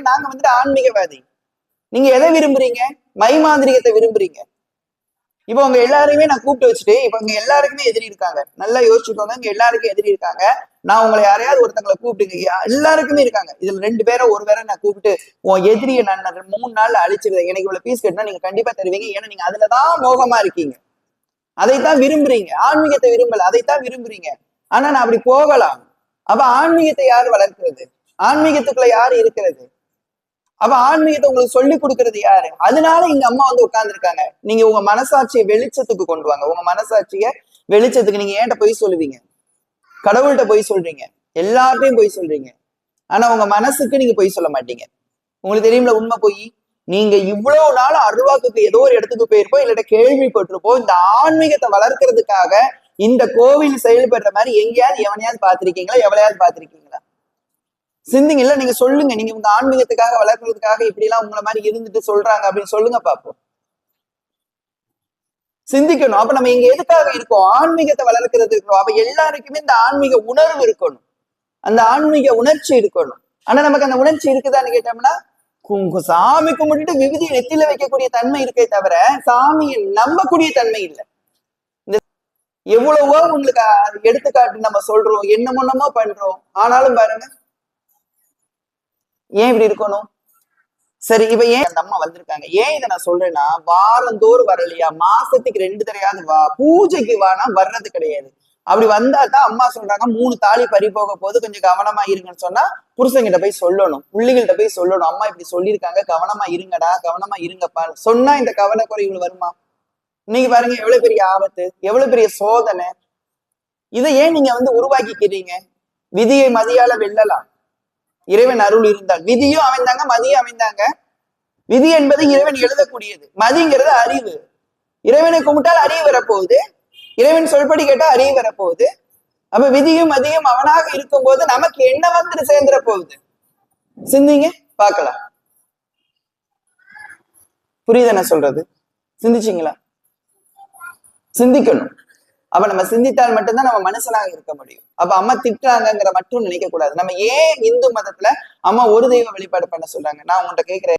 நாங்க வந்துட்டு ஆன்மீகவாதி. நீங்க எதை விரும்புறீங்க? மைமாந்திரிகத்தை விரும்புறீங்க. இப்ப உங்க எல்லாருமே நான் கூப்பிட்டு வச்சுட்டு, இப்ப இங்க எல்லாருக்குமே எதிரி இருக்காங்க. நல்லா யோசிச்சுக்கோங்க, இங்க எல்லாருக்கும் எதிரி இருக்காங்க. நான் உங்களை யாரையாவது ஒருத்தங்களை கூப்பிட்டு, எல்லாருக்குமே இருக்காங்க. இதுல 2 பேரை ஒரு பேரை நான் கூப்பிட்டு, உன் எதிரியை நான் 3 நாள்ல அழிச்சிருவேன், எனக்கு இவ்வளவு பீஸ் கட்டினா நீங்க கண்டிப்பா தருவீங்க. ஏன்னா நீங்க அதுலதான் மோகமா இருக்கீங்க, அதைத்தான் விரும்புறீங்க. ஆன்மீகத்தை விரும்பல, அதைத்தான் விரும்புறீங்க. ஆனா நான் அப்படி போகலாம். அப்ப ஆன்மீகத்தை யாரு வளர்க்கிறது? ஆன்மீகத்துக்குள்ள யாரு இருக்கிறது? அப்ப ஆன்மீகத்தை உங்களுக்கு சொல்லி கொடுக்கறது யாரு? அதனால இங்க அம்மா வந்து உட்கார்ந்து இருக்காங்க. நீங்க உங்க மனசாட்சியை வெளிச்சத்துக்கு கொண்டு வாங்க. உங்க மனசாட்சிய வெளிச்சத்துக்கு. நீங்க ஏன்ட்ட போய் சொல்லுவீங்க, கடவுள்கிட்ட போய் சொல்றீங்க, எல்லார்ட்டையும் போய் சொல்றீங்க. ஆனா உங்க மனசுக்கு நீங்க போய் சொல்ல மாட்டீங்க. உங்களுக்கு தெரியும்ல உண்மை போய். நீங்க இவ்வளவு நாள் அருள்வாக்குக்கு ஏதோ ஒரு இடத்துக்கு போயிருப்போம், இல்லாட்ட கேள்விப்பட்டிருப்போம். இந்த ஆன்மீகத்தை வளர்க்கறதுக்காக இந்த கோவில் செயல்படுற மாதிரி எங்கேயாவது எவனையாவது பார்த்திருக்கீங்களா? எவளையாவது பார்த்திருக்கீங்களா? சிந்திங்க. இல்ல நீங்க சொல்லுங்க, நீங்க உங்க ஆன்மீகத்துக்காக வளர்க்கறதுக்காக இப்படி எல்லாம் உங்களை மாதிரி இருந்துட்டு சொல்றாங்க அப்படின்னு சொல்லுங்க பாப்போம். சிந்திக்கணும். அப்ப நம்ம இங்க எதுக்காக இருக்கோம்? ஆன்மீகத்தை வளர்க்கறது இருக்கணும். அப்ப எல்லாருக்குமே இந்த ஆன்மீக உணர்வு இருக்கணும், அந்த ஆன்மீக உணர்ச்சி இருக்கணும். ஆனா நமக்கு அந்த உணர்ச்சி இருக்குதான்னு கேட்டோம்னா, சாமி கும்பிட்டுட்டு விபூதியை நெத்தில வைக்கக்கூடிய தன்மை இருக்கே தவிர சாமியை நம்பக்கூடிய தன்மை இல்லை. இந்த எவ்வளவோ உங்களுக்கு எடுத்துக்காட்டு நம்ம சொல்றோம், என்னமோ பண்றோம், ஆனாலும் பாருங்க ஏன் இப்படி இருக்கணும்? சரி, இப்ப ஏன் அந்த அம்மா வந்திருக்காங்க? ஏன் இதை நான் சொல்றேன்னா, வாரந்தோறும் வரலையா, மாசத்துக்கு 2 தடையாவது வா, பூஜைக்கு வானா வர்றது கிடையாது. அப்படி வந்தா தான் அம்மா சொல்றாங்க 3 தாலி பறி போக போது, கொஞ்சம் கவனமா இருங்கன்னு சொன்னா புருஷங்கிட்ட போய் சொல்லணும், பிள்ளைகள்கிட்ட போய் சொல்லணும், அம்மா இப்படி சொல்லியிருக்காங்க, கவனமா இருங்கடா, கவனமா இருங்கப்பா சொன்னா இந்த கவனக்குறைவுகள் வருமா? நீங்க பாருங்க எவ்வளவு பெரிய ஆபத்து, எவ்வளவு பெரிய சோதனை. இதை ஏன் நீங்க வந்து உருவாக்கிக்கிறீங்க? விதியை மதியால வெல்லலாம், இறைவன் அருள் இருந்தால். விதியும் அமைந்தாங்க, மதியும் அமைந்தாங்க. விதி என்பது இறைவன் எழுதக்கூடியது, மதிங்கிறது அறிவு. இறைவனை கும்பிட்டால் அறிவு வரப்போகுது, இறைவன் சொல்படி கேட்டா அறிவு வரப்போகுது. அப்ப விதியும் மதியும் அவனாக இருக்கும் போது நமக்கு என்ன வந்துட்டு சேர்ந்துட போகுது? சிந்திங்க பார்க்கலாம். புரியுது என்ன சொல்றது? சிந்திச்சிங்களா? சிந்திக்கணும். அப்ப நம்ம சிந்தித்தால் மட்டும்தான் நம்ம மனுஷனாக இருக்க முடியும். அப்ப அம்மா திட்டுறாங்கிற மட்டும் நினைக்க கூடாது. நம்ம ஏன் இந்து மதத்துல அம்மா ஒரு தெய்வ வழிபாடு பண்ண சொல்றாங்க? நான் உங்கள்கிட்ட கேட்கிறேன்.